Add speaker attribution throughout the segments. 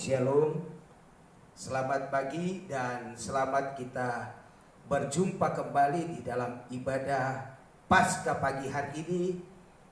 Speaker 1: Shalom, selamat pagi dan selamat kita berjumpa kembali di dalam ibadah Paskah pagi hari ini,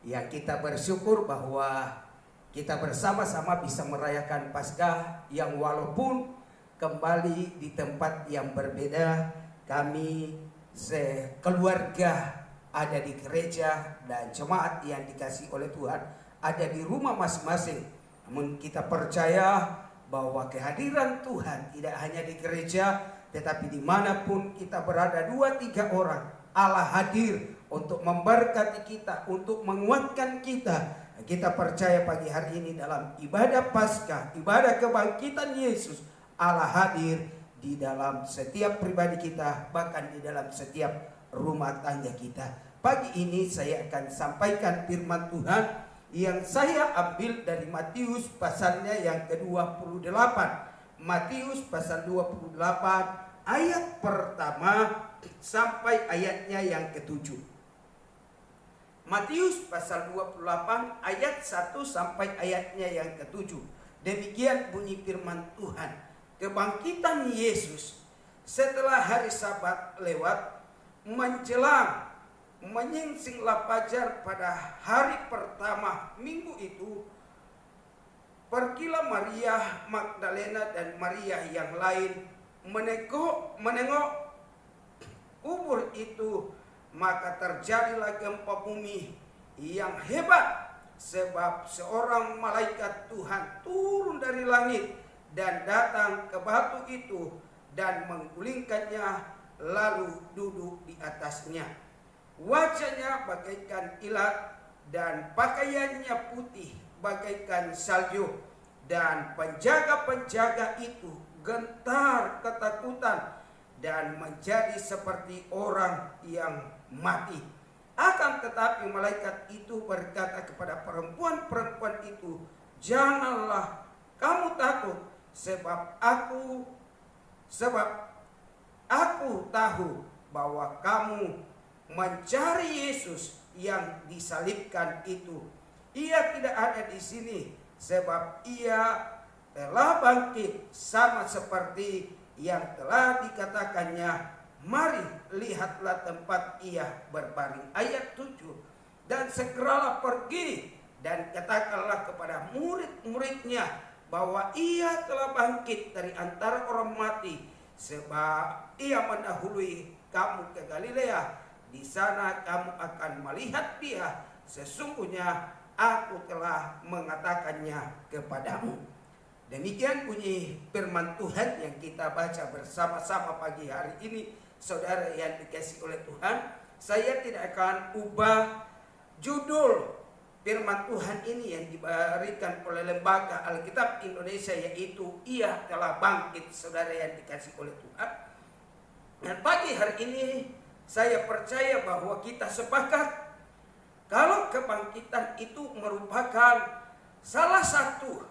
Speaker 1: yang kita bersyukur bahwa kita bersama-sama bisa merayakan Paskah yang walaupun kembali di tempat yang berbeda, kami sekeluarga ada di gereja dan jemaat yang dikasihi oleh Tuhan ada di rumah masing-masing. Namun kita percaya bahwa kehadiran Tuhan tidak hanya di gereja, tetapi dimanapun kita berada, 2-3 orang Allah hadir untuk memberkati kita, untuk menguatkan kita. Kita percaya pagi hari ini dalam ibadah Paskah, ibadah kebangkitan Yesus, Allah hadir di dalam setiap pribadi kita, bahkan di dalam setiap rumah tangga kita. Pagi ini saya akan sampaikan firman Tuhan yang saya ambil dari Matius pasalnya yang ke-28. Matius pasal 28 ayat pertama sampai ayatnya yang ke-7. Matius pasal 28 ayat 1 sampai ayatnya yang ke-7. Demikian bunyi firman Tuhan. Kebangkitan Yesus setelah hari Sabat lewat, menjelang menyingsinglah fajar pada hari pertama minggu itu, pergilah Maria Magdalena dan Maria yang lain menengok kubur itu. Maka terjadilah gempa bumi yang hebat, sebab seorang malaikat Tuhan turun dari langit dan datang ke batu itu dan menggulingkannya, lalu duduk di atasnya. Wajahnya bagaikan kilat dan pakaiannya putih bagaikan salju, dan penjaga-penjaga itu gentar ketakutan dan menjadi seperti orang yang mati. Akan tetapi malaikat itu berkata kepada perempuan-perempuan itu, "Janganlah kamu takut, sebab aku tahu bahwa kamu mencari Yesus yang disalibkan itu. Ia tidak ada di sini, sebab ia telah bangkit sama seperti yang telah dikatakannya. Mari lihatlah tempat ia berbaring." Ayat 7. Dan segeralah pergi dan katakanlah kepada murid-muridnya bahwa ia telah bangkit dari antara orang mati, sebab ia mendahului kamu ke Galilea. Di sana kamu akan melihat dia. Sesungguhnya aku telah mengatakannya kepadamu. Demikian bunyi firman Tuhan yang kita baca bersama-sama pagi hari ini. Saudara yang dikasihi oleh Tuhan, saya tidak akan ubah judul firman Tuhan ini yang diberikan oleh Lembaga Alkitab Indonesia, yaitu Ia telah bangkit. Saudara yang dikasihi oleh Tuhan, dan pagi hari ini saya percaya bahwa kita sepakat kalau kebangkitan itu merupakan salah satu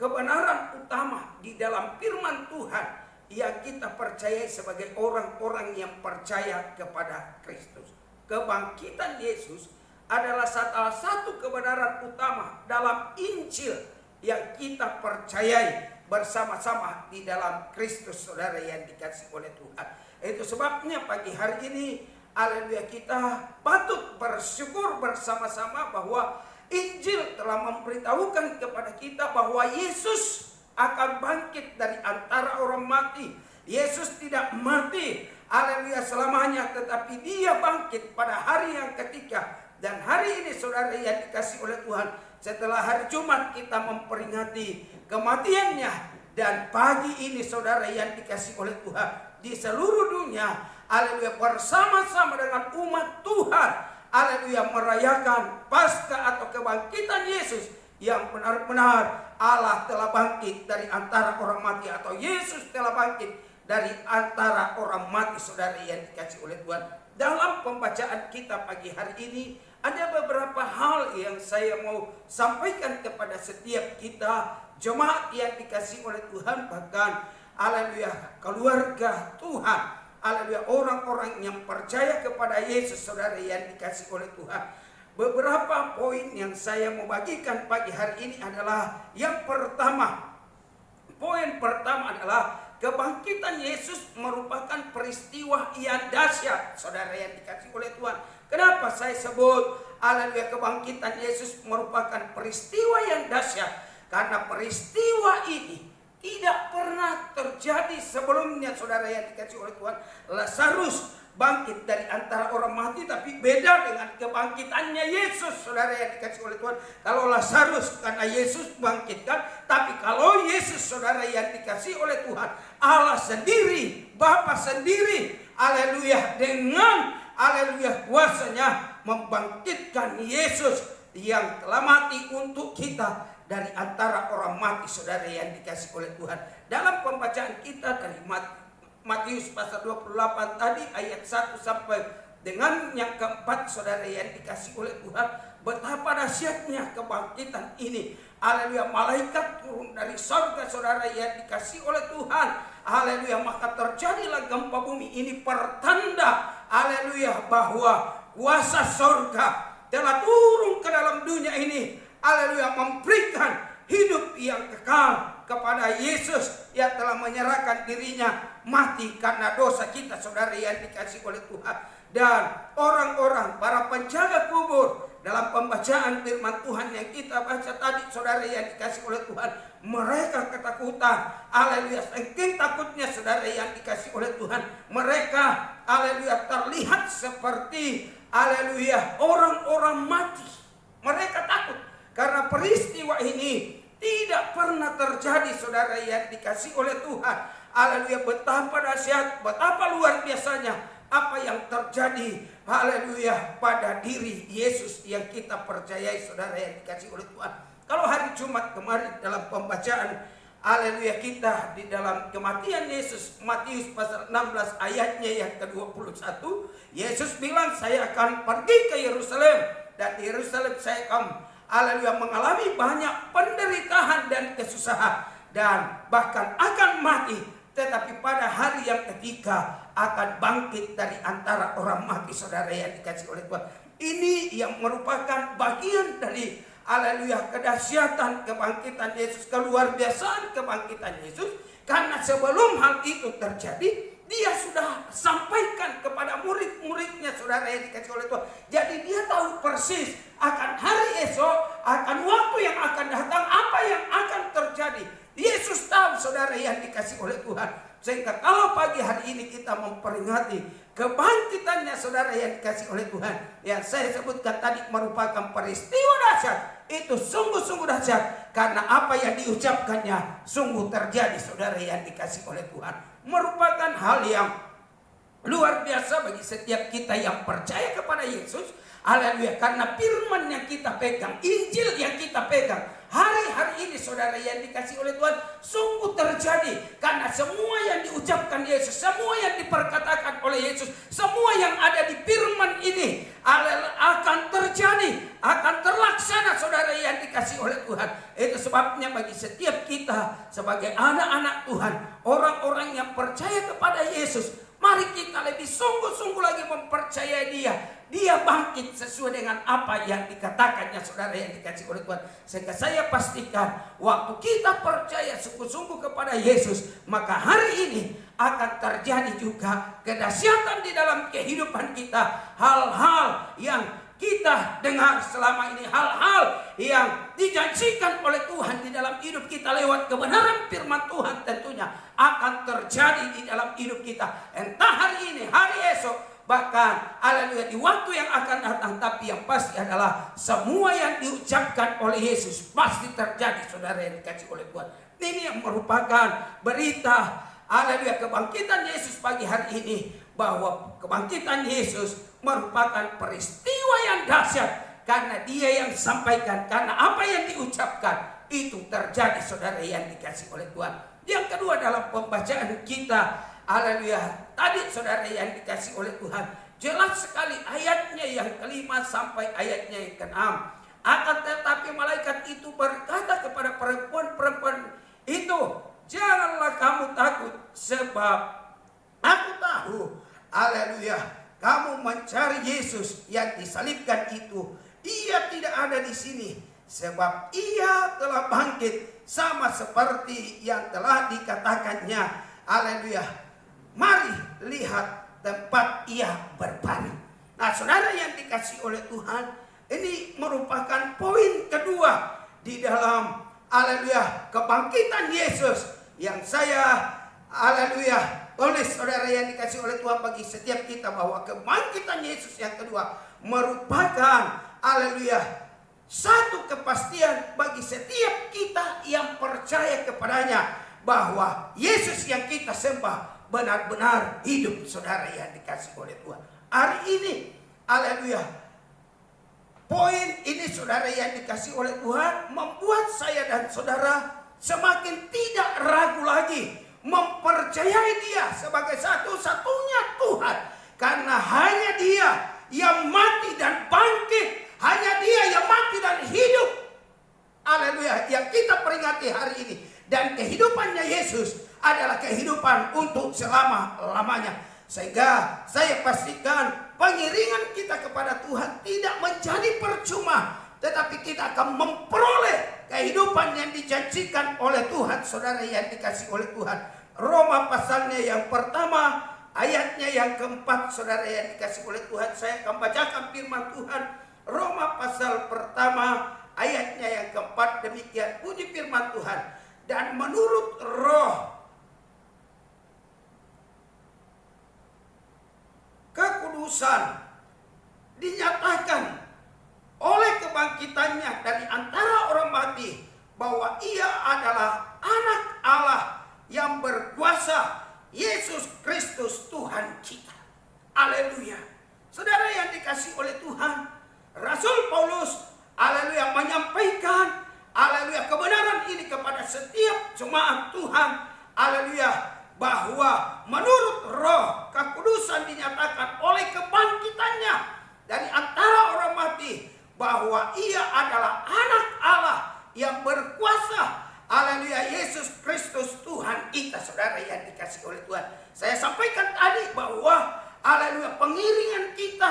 Speaker 1: kebenaran utama di dalam firman Tuhan yang kita percayai sebagai orang-orang yang percaya kepada Kristus. Kebangkitan Yesus adalah salah satu kebenaran utama dalam Injil yang kita percayai bersama-sama di dalam Kristus, saudara yang dikasihi oleh Tuhan. Itu sebabnya pagi hari ini, haleluya, kita patut bersyukur bersama-sama bahwa Injil telah memberitahukan kepada kita bahwa Yesus akan bangkit dari antara orang mati. Yesus tidak mati, haleluya, selamanya, tetapi dia bangkit pada hari yang ketiga. Dan hari ini, saudara yang dikasihi oleh Tuhan, setelah hari Jumat kita memperingati kematiannya. Dan pagi ini, saudara yang dikasihi oleh Tuhan, di seluruh dunia, haleluya, bersama-sama dengan umat Tuhan, haleluya, merayakan Paskah atau kebangkitan Yesus yang benar-benar Allah telah bangkit dari antara orang mati, atau Yesus telah bangkit dari antara orang mati. Saudara yang dikasihi oleh Tuhan, dalam pembacaan kita pagi hari ini ada beberapa hal yang saya mau sampaikan kepada setiap kita, jemaat yang dikasihi oleh Tuhan, bahkan haleluya, keluarga Tuhan, haleluya, orang-orang yang percaya kepada Yesus, saudara yang dikasihi oleh Tuhan. Beberapa poin yang saya mau bagikan pagi hari ini adalah yang pertama, Poin pertama adalah kebangkitan Yesus merupakan peristiwa yang dahsyat, saudara yang dikasihi oleh Tuhan. Kenapa saya sebut haleluya kebangkitan Yesus merupakan peristiwa yang dahsyat? Karena peristiwa ini tidak pernah terjadi sebelumnya, saudara yang dikasihi oleh Tuhan. Lazarus bangkit dari antara orang mati, tapi beda dengan kebangkitannya Yesus, saudara yang dikasihi oleh Tuhan. Kalau Lazarus karena Yesus bangkitkan, tapi kalau Yesus, saudara yang dikasihi oleh Tuhan, Allah sendiri, Bapa sendiri, haleluya, dengan haleluya kuasanya membangkitkan Yesus yang telah mati untuk kita dari antara orang mati, saudara yang dikasihi oleh Tuhan. Dalam pembacaan kita dari Matius pasal 28 tadi ayat 1 sampai dengan yang keempat, saudara yang dikasihi oleh Tuhan, betapa dahsyatnya kebangkitan ini. Haleluya, malaikat turun dari surga, saudara yang dikasihi oleh Tuhan. Haleluya, maka terjadilah gempa bumi. Ini pertanda, haleluya, bahwa kuasa surga telah turun ke dalam dunia ini. Haleluya, memberikan hidup yang kekal kepada Yesus yang telah menyerahkan dirinya mati karena dosa kita, saudara yang dikasihi oleh Tuhan. Dan orang-orang, para penjaga kubur, dalam pembacaan firman Tuhan yang kita baca tadi, saudara yang dikasihi oleh Tuhan, mereka ketakutan. Haleluya, saking takutnya, saudara yang dikasihi oleh Tuhan, mereka haleluya terlihat seperti haleluya orang-orang mati. Mereka takut karena peristiwa ini tidak pernah terjadi, saudara yang dikasihi oleh Tuhan. Haleluya, betapa dahsyat, betapa luar biasanya apa yang terjadi, haleluya, pada diri Yesus yang kita percayai, saudara yang dikasihi oleh Tuhan. Kalau hari Jumat kemarin dalam pembacaan haleluya kita di dalam kematian Yesus, Matius pasal 16 ayatnya yang ke-21, Yesus bilang, saya akan pergi ke Yerusalem, dan di Yerusalem saya akan haleluya mengalami banyak penderitaan dan kesusahan, dan bahkan akan mati, tetapi pada hari yang ketiga akan bangkit dari antara orang mati, saudara yang dikasihi oleh Tuhan. Ini yang merupakan bagian dari haleluya kedahsyatan kebangkitan Yesus, keluar biasaan kebangkitan Yesus. Karena sebelum hal itu terjadi, dia sudah sampaikan kepada murid-muridnya, saudara yang dikasihi oleh Tuhan. Jadi dia tahu persis akan hari esok, akan waktu yang akan datang, apa yang akan terjadi. Yesus tahu, saudara yang dikasihi oleh Tuhan. Sehingga kalau pagi hari ini kita memperingati kebangkitannya, saudara yang dikasihi oleh Tuhan, yang saya sebutkan tadi merupakan peristiwa dahsyat. Itu sungguh-sungguh dahsyat, karena apa yang diucapkannya sungguh terjadi, saudara yang dikasihi oleh Tuhan. Merupakan hal yang luar biasa bagi setiap kita yang percaya kepada Yesus. Haleluya, karena firman yang kita pegang, Injil yang kita pegang hari-hari ini, saudara yang dikasihi oleh Tuhan, sungguh terjadi. Karena semua yang diucapkan Yesus, semua yang diperkatakan oleh Yesus, semua yang ada di firman ini akan terjadi, akan terlaksana, saudara yang dikasihi oleh Tuhan. Itu sebabnya bagi setiap kita sebagai anak-anak Tuhan, orang-orang yang percaya kepada Yesus, mari kita lebih sungguh-sungguh lagi mempercayai Dia. Dia bangkit sesuai dengan apa yang dikatakannya, saudara yang dikasihi oleh Tuhan. Sehingga saya pastikan waktu kita percaya sungguh-sungguh kepada Yesus, maka hari ini akan terjadi juga kedahsyatan di dalam kehidupan kita. Hal-hal yang kita dengar selama ini, hal-hal yang dijanjikan oleh Tuhan di dalam hidup kita lewat kebenaran firman Tuhan, tentunya akan terjadi di dalam hidup kita. Entah hari ini, hari esok, bahkan haleluya di waktu yang akan datang. Tapi yang pasti adalah semua yang diucapkan oleh Yesus pasti terjadi, saudara yang dikasihi oleh Tuhan. Ini yang merupakan berita haleluya kebangkitan Yesus pagi hari ini, bahwa kebangkitan Yesus merupakan peristiwa yang dahsyat, karena Dia yang sampaikan, karena apa yang diucapkan itu terjadi, saudara yang dikasihi oleh Tuhan. Yang kedua, dalam pembacaan kita haleluya tadi, saudara yang dikasihi oleh Tuhan, jelas sekali ayatnya yang kelima sampai ayatnya yang keenam. Akan tetapi malaikat itu berkata kepada perempuan-perempuan itu, janganlah kamu takut, sebab aku tahu haleluya kamu mencari Yesus yang disalibkan itu. Ia tidak ada di sini, sebab ia telah bangkit sama seperti yang telah dikatakannya. Haleluya. Mari lihat tempat ia berbaring. Nah, saudara yang dikasih oleh Tuhan, ini merupakan poin kedua di dalam haleluya kebangkitan Yesus yang saya haleluya tulis, saudara yang dikasih oleh Tuhan, bagi setiap kita, bahwa kebangkitan Yesus yang kedua merupakan haleluya satu kepastian bagi setiap kita yang percaya kepadanya, bahwa Yesus yang kita sembah benar-benar hidup, saudara yang dikasih oleh Tuhan. Hari ini haleluya, poin ini, saudara yang dikasih oleh Tuhan, membuat saya dan saudara semakin tidak ragu lagi mempercayai Dia sebagai satu-satunya Tuhan. Karena hanya Dia yang mati dan bangkit, hanya Dia yang mati dan hidup, haleluya, yang kita peringati hari ini. Dan kehidupannya Yesus adalah kehidupan untuk selama-lamanya. Sehingga saya pastikan pengiringan kita kepada Tuhan tidak menjadi percuma, tetapi kita akan memperoleh kehidupan yang dijanjikan oleh Tuhan, saudara yang dikasih oleh Tuhan. Roma pasalnya yang pertama, ayatnya yang keempat, saudara yang dikasih oleh Tuhan. Saya akan bacakan firman Tuhan. Roma pasal pertama, ayatnya yang keempat, demikian bunyi firman Tuhan. Dan menurut Roh kekudusan dinyatakan oleh kebangkitannya dari antara orang mati, bahwa Ia adalah Anak Allah yang berkuasa, Yesus Kristus Tuhan kita. Haleluya. Saudara yang dikasih oleh Tuhan, Rasul Paulus haleluya menyampaikan haleluya kebenaran ini kepada setiap jemaat Tuhan, haleluya, bahwa menurut Roh kekudusan dinyatakan oleh kebangkitannya dari antara orang mati, bahwa Ia adalah Anak Allah yang berkuasa, haleluya, Yesus Kristus Tuhan kita, saudara yang dikasih oleh Tuhan. Saya sampaikan tadi bahwa haleluya pengiringan kita,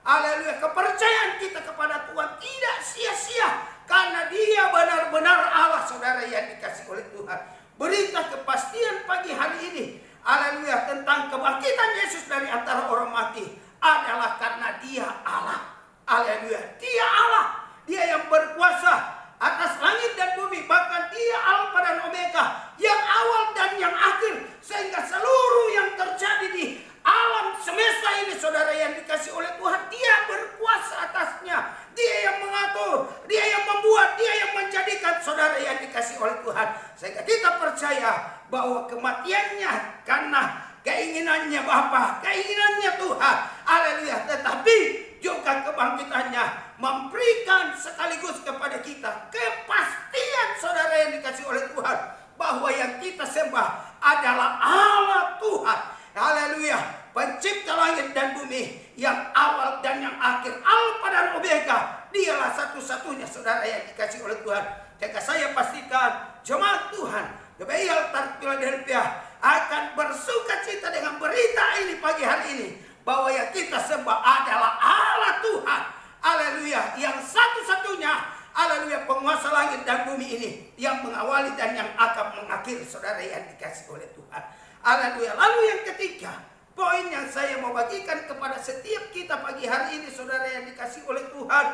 Speaker 1: haleluya kepercayaan kita kepada Tuhan tidak sia-sia, karena Dia benar-benar Allah, saudara yang dikasih oleh Tuhan. Berita kepastian pagi hari ini, haleluya, tentang kebangkitan Yesus dari antara orang mati adalah karena Dia Allah. Haleluya, Dia Allah, Dia yang berkuasa atas langit dan bumi, bahkan Dia Alfa dan Omega, yang awal dan yang akhir, sehingga seluruh yang terjadi di alam semesta ini, saudara yang dikasih oleh Tuhan, Dia berkuasa atasnya. Dia yang mengatur, Dia yang membuat, Dia yang menjadikan, saudara yang dikasih oleh Tuhan. Sehingga kita percaya bahwa kematiannya karena keinginannya Bapa, keinginannya Tuhan, haleluya, tetapi juga kebangkitannya memberikan sekaligus kepada kita kepastian, saudara yang dikasih oleh Tuhan, bahwa yang kita sembah adalah Allah Tuhan, haleluya, pencipta langit dan bumi, yang awal dan yang akhir, Alfa dan Omega. Dialah satu-satunya, saudara yang dikasih oleh Tuhan. Jika saya pastikan jemaat Tuhan GBI Altar Philadelphia akan bersuka cita dengan berita ini pagi hari ini, bahwa yang kita sembah adalah Allah Tuhan, haleluya, yang satu-satunya, haleluya, penguasa langit dan bumi ini, yang mengawali dan yang akan mengakhiri, saudara yang dikasih oleh Tuhan. Haleluya. Lalu yang ketiga, poin yang saya mau bagikan kepada setiap kita pagi hari ini, saudara yang dikasih oleh Tuhan,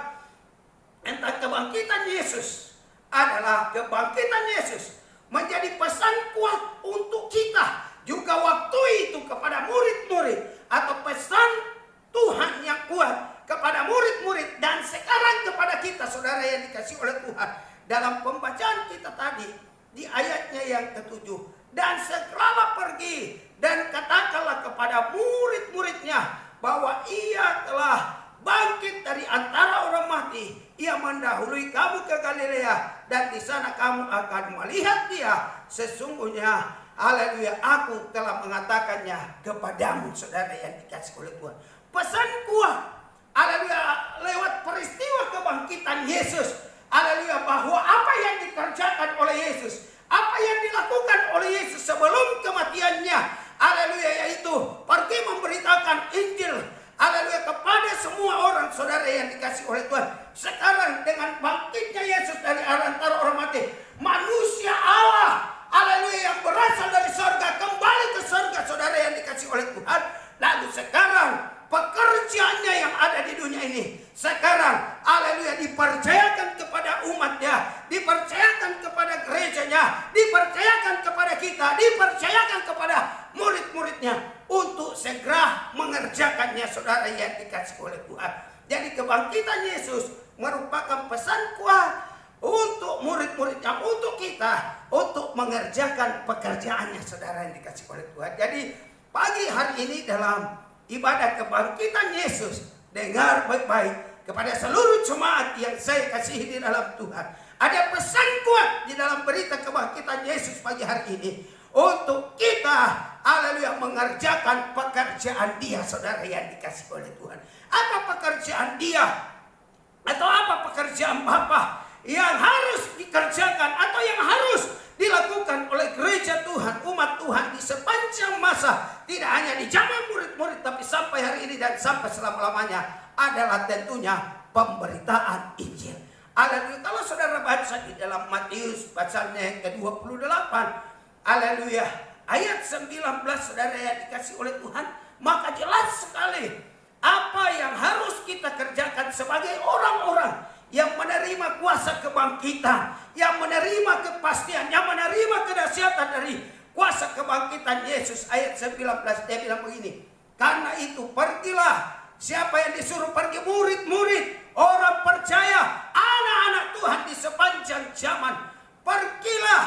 Speaker 1: tentang kebangkitan Yesus, adalah kebangkitan Yesus menjadi pesan kuat untuk kita juga waktu itu kepada murid-murid, atau pesan Tuhan yang kuat kepada murid-murid dan sekarang kepada kita, saudara yang dikasih oleh Tuhan. Dalam pembacaan kita tadi di ayatnya yang ke-7, dan segeralah pergi dan katakanlah kepada murid-muridnya bahwa Ia telah bangkit dari antara orang mati. Ia mendahului kamu ke Galilea, dan di sana kamu akan melihat Dia. Sesungguhnya, haleluya, aku telah mengatakannya kepadamu, saudara yang dikasih oleh Tuhan. Pesan kuat, haleluya, lewat peristiwa kebangkitan Yesus, haleluya, bahwa apa yang dikerjakan oleh Yesus, apa yang dilakukan oleh Yesus sebelum kematiannya, haleluya, yaitu pergi memberitakan Injil, haleluya, kepada semua orang, saudara yang dikasih oleh Tuhan. Sekarang dengan bangkitnya Yesus saudara yang dikasih oleh Tuhan. Jadi kebangkitan Yesus merupakan pesan kuat untuk murid-muridnya, untuk kita, untuk mengerjakan pekerjaannya saudara yang dikasih oleh Tuhan. Jadi pagi hari ini dalam ibadah kebangkitan Yesus, dengar baik-baik kepada seluruh jemaat yang saya kasihi di dalam Tuhan. Ada pesan kuat di dalam berita kebangkitan Yesus pagi hari ini untuk kita, haleluya, mengerjakan pekerjaan Dia saudara yang dikasih oleh Tuhan. Apa pekerjaan Dia? Atau apa pekerjaan Bapa yang harus dikerjakan atau yang harus dilakukan oleh gereja Tuhan, umat Tuhan di sepanjang masa, tidak hanya di zaman murid-murid tapi sampai hari ini dan sampai selama-lamanya, adalah tentunya pemberitaan Injil. Haleluya. Kalau saudara baca di dalam Matius pasalnya yang ke-28, haleluya, ayat 19 saudara yang dikasih oleh Tuhan, maka jelas sekali apa yang harus kita kerjakan sebagai orang-orang yang menerima kuasa kebangkitan, yang menerima kepastian, yang menerima kedahsyatan dari kuasa kebangkitan Yesus. Ayat 19 dia bilang begini, karena itu pergilah, siapa yang disuruh pergi? Murid-murid, orang percaya, anak-anak Tuhan di sepanjang zaman. Pergilah,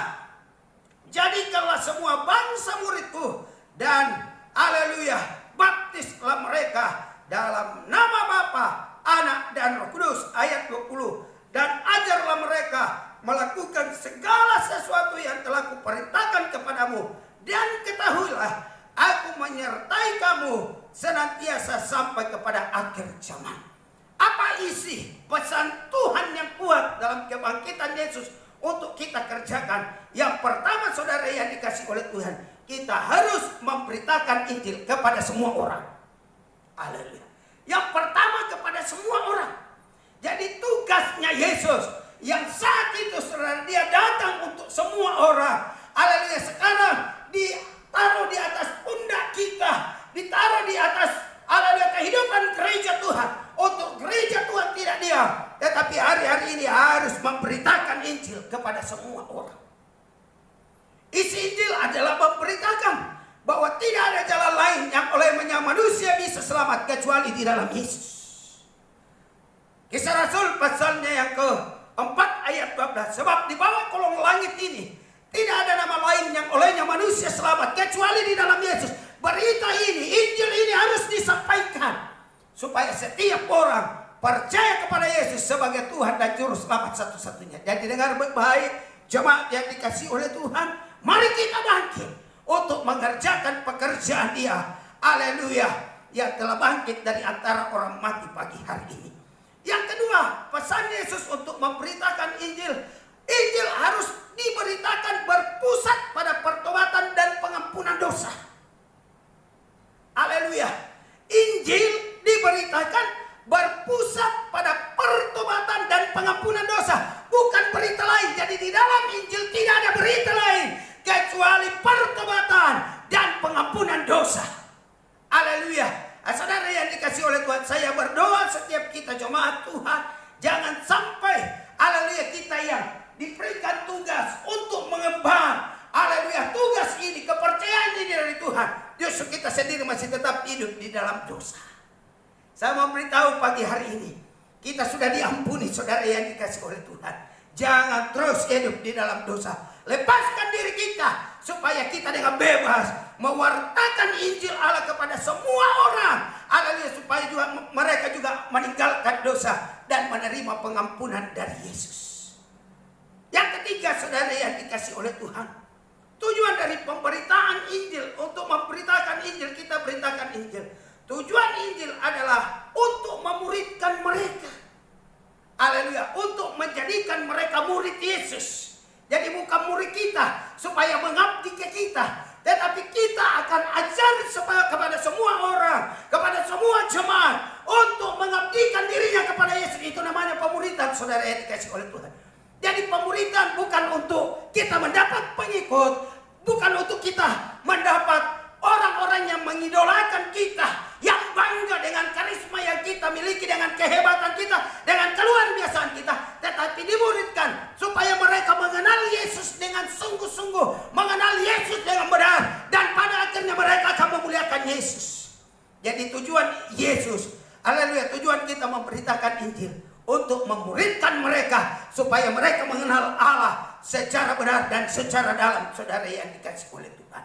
Speaker 1: jadikanlah semua bangsa muridku, dan haleluya, baptislah mereka dalam nama Bapa, Anak dan Roh Kudus. Ayat 20, dan ajarlah mereka melakukan segala sesuatu yang telah kuperintahkan kepadamu, dan ketahuilah aku menyertai kamu senantiasa sampai kepada akhir zaman. Apa isi pesan Tuhan yang kuat dalam kebangkitan Yesus untuk kita kerjakan? Yang pertama saudara yang dikasih oleh Tuhan, kita harus memberitakan Injil kepada semua orang. Haleluya. Yang pertama kepada semua orang. Jadi tugasnya Yesus yang saat itu saudara, dia datang untuk semua orang. Haleluya. Sekarang ditaruh di atas pundak kita, ditaruh di atas, haleluya, kehidupan gereja Tuhan. Untuk gereja Tuhan tidak diam, tetapi hari-hari ini harus memberitakan Injil kepada semua orang. Isi Injil adalah memberitakan bahwa tidak ada jalan lain yang olehnya manusia bisa selamat kecuali di dalam Yesus. Kisah Rasul pasalnya yang ke-4 ayat 12. Sebab di bawah kolong langit ini tidak ada nama lain yang olehnya manusia selamat kecuali di dalam Yesus. Berita ini, Injil ini harus disampaikan supaya setiap orang percaya kepada Yesus sebagai Tuhan dan Juru Selamat satu-satunya. Jadi dengar baik-baik jemaat yang dikasih oleh Tuhan, mari kita bangkit untuk mengerjakan pekerjaan Dia, haleluya, yang telah bangkit dari antara orang mati pagi hari ini. Yang kedua, pesan Yesus untuk memberitakan Injil. Injil harus diberitakan berpusat pada pertobatan dan pengampunan dosa. Haleluya. Injil diberitakan berpusat pada pertobatan dan pengampunan dosa, bukan berita lain. Jadi di dalam Injil tidak ada berita lain kecuali pertobatan dan pengampunan dosa. Haleluya. Saudara yang dikasih oleh Tuhan, saya berdoa setiap kita jemaat Tuhan, jangan sampai, haleluya, kita yang diberikan tugas untuk mengemban, haleluya, tugas ini, kepercayaan ini dari Tuhan, justru kita sendiri masih tetap hidup di dalam dosa. Saya mau beritahu pagi hari ini, kita sudah diampuni saudara yang dikasih oleh Tuhan. Jangan terus hidup di dalam dosa. Lepaskan diri kita supaya kita dengan bebas mewartakan Injil Allah kepada semua orang. Haleluya, supaya juga mereka juga meninggalkan dosa dan menerima pengampunan dari Yesus. Yang ketiga saudara yang dikasih oleh Tuhan, tujuan dari pemberitaan Injil, untuk memberitakan Injil, kita beritakan Injil. Tujuan Injil adalah untuk memuridkan mereka. Haleluya, untuk menjadikan mereka murid Yesus. Jadi bukan murid kita supaya mengabdi ke kita, tetapi kita akan ajar kepada semua orang, kepada semua jemaat untuk mengabdikan dirinya kepada Yesus. Itu namanya pemuridan saudara yang dikasih oleh Tuhan. Jadi pemuridan bukan untuk kita mendapat pengikut, bukan untuk kita mendapat orang-orang yang mengidolakan kita, yang bangga dengan karisma yang kita miliki, dengan kehebatan kita, dengan keluar biasaan kita, tetapi dimuridkan supaya mereka mengenal Yesus dengan sungguh-sungguh, mengenal Yesus dengan benar, dan pada akhirnya mereka akan memuliakan Yesus. Jadi tujuan Yesus, haleluya, tujuan kita memberitakan Injil untuk memuridkan mereka supaya mereka mengenal Allah secara benar dan secara dalam, saudara yang dikasih oleh Tuhan.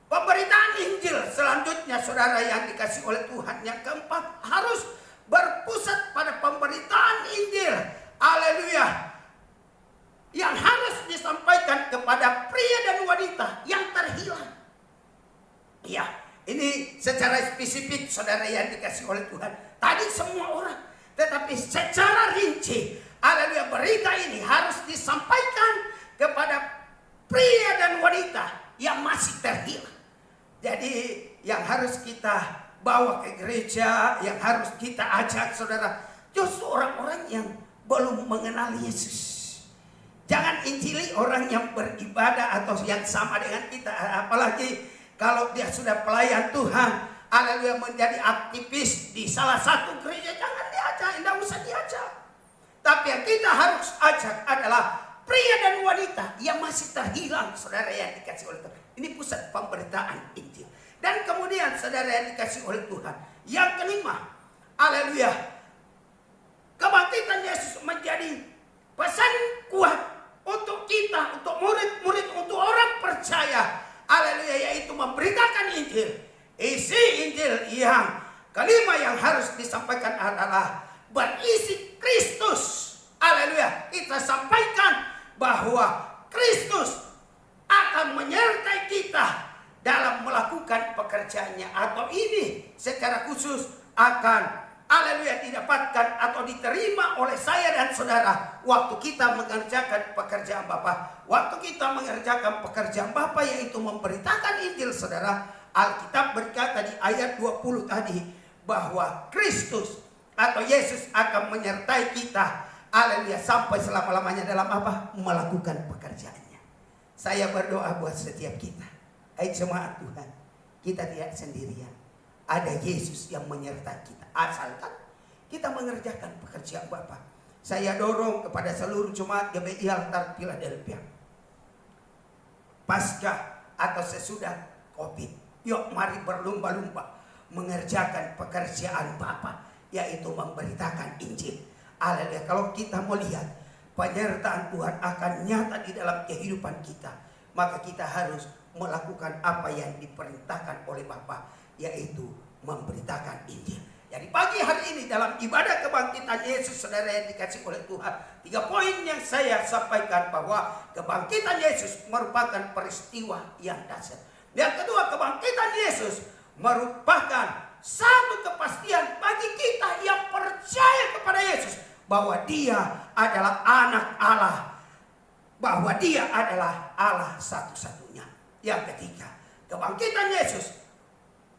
Speaker 1: Pemberitaan Injil selanjutnya, saudara yang dikasih oleh Tuhan, yang keempat, harus berpusat pada pemberitaan Injil, haleluya, yang harus disampaikan kepada pria dan wanita yang terhilang. Ya, ini secara spesifik, saudara yang dikasih oleh Tuhan. Tadi semua orang, tetapi secara rinci, haleluya, berita ini harus disampaikan kepada pria dan wanita yang masih terhilang. Jadi yang harus kita bawa ke gereja, yang harus kita ajak, saudara, justru orang-orang yang belum mengenal Yesus. Jangan injili orang yang beribadah atau yang sama dengan kita, apalagi kalau dia sudah pelayan Tuhan, haleluya, menjadi aktivis di salah satu gereja, jangan diajak, tidak usah diajak. Tapi yang kita harus ajak adalah pria dan wanita yang masih terhilang, saudara yang dikasih oleh Tuhan. Ini pusat pemberitaan Injil. Dan kemudian, saudara yang dikasih oleh Tuhan, yang kelima, haleluya, kebangkitan Yesus menjadi pesan kuat untuk kita, untuk murid-murid, untuk orang percaya, haleluya, yaitu memberitakan Injil. Isi Injil yang kelima yang harus disampaikan adalah berisi Kristus. Haleluya, kita sampaikan bahwa Kristus akan menyertai kita dalam melakukan pekerjaannya, atau ini secara khusus akan, haleluya, didapatkan atau diterima oleh saya dan saudara waktu kita mengerjakan pekerjaan Bapa. Waktu kita mengerjakan pekerjaan Bapa, yaitu memberitakan Injil, saudara, Alkitab berkata di ayat 20 tadi bahwa Kristus atau Yesus akan menyertai kita, haleluya, sampai selama-lamanya dalam apa? Melakukan pekerjaannya. Saya berdoa buat setiap kita, hai jemaat Tuhan, kita tidak sendirian. Ada Yesus yang menyertai kita, asalkan kita mengerjakan pekerjaan Bapa. Saya dorong kepada seluruh jemaat GBI Altar Philadelphia, pasca atau sesudah COVID, yuk mari berlomba-lomba mengerjakan pekerjaan Bapa, yaitu memberitakan Injil. Haleluya. Kalau kita melihat penyertaan Tuhan akan nyata di dalam kehidupan kita, maka kita harus melakukan apa yang diperintahkan oleh Bapa, yaitu memberitakan Injil. Jadi pagi hari ini dalam ibadah kebangkitan Yesus, saudara yang dikasih oleh Tuhan, 3 poin yang saya sampaikan, bahwa kebangkitan Yesus merupakan peristiwa yang dahsyat. Yang kedua, kebangkitan Yesus merupakan satu kepastian bagi kita yang percaya kepada Yesus, bahwa Dia adalah anak Allah, bahwa Dia adalah Allah satu-satunya. Yang ketiga, kebangkitan Yesus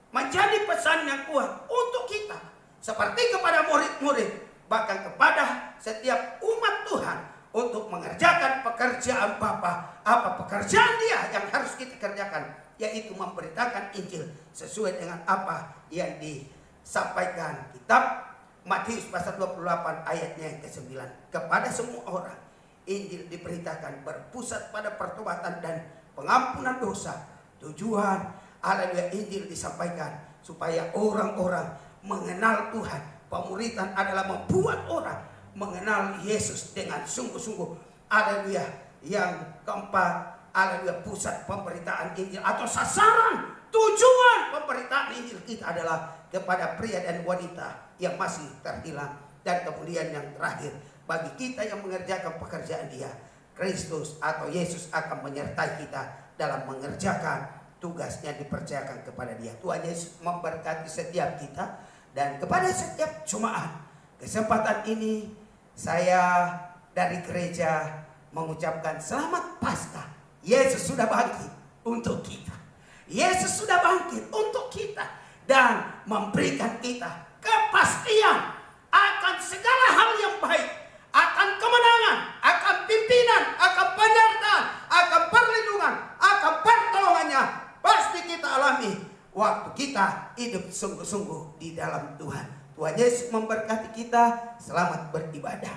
Speaker 1: menjadi pesan yang kuat untuk kita, seperti kepada murid-murid, bahkan kepada setiap umat Tuhan, untuk mengerjakan pekerjaan Bapa. Apa pekerjaan Dia yang harus kita kerjakan? Yaitu memberitakan Injil sesuai dengan apa yang disampaikan kitab Matius pasal 28 ayatnya yang ke-9. Kepada semua orang Injil diberitakan berpusat pada pertobatan dan pengampunan dosa. Tujuan, haleluya, Injil disampaikan supaya orang-orang mengenal Tuhan. Pemuridan adalah membuat orang mengenal Yesus dengan sungguh-sungguh. Haleluya. Yang keempat, haleluya, pusat pemberitaan Injil atau sasaran tujuan pemberitaan Injil kita adalah kepada pria dan wanita yang masih terhilang. Dan kemudian yang terakhir, bagi kita yang mengerjakan pekerjaan Dia, Kristus atau Yesus akan menyertai kita dalam mengerjakan tugasnya dipercayakan kepada Dia. Tuhan Yesus memberkati setiap kita. Dan kepada setiap jemaat, kesempatan ini saya dari gereja mengucapkan selamat Paskah. Yesus sudah bangkit untuk kita. Yesus sudah bangkit untuk kita dan memberikan kita kepastian akan segala hal yang baik, akan kemenangan, akan pimpinan, akan penyertaan, akan perlindungan, akan pertolongannya pasti kita alami waktu kita hidup sungguh-sungguh di dalam Tuhan. Tuhan Yesus memberkati kita. Selamat beribadah.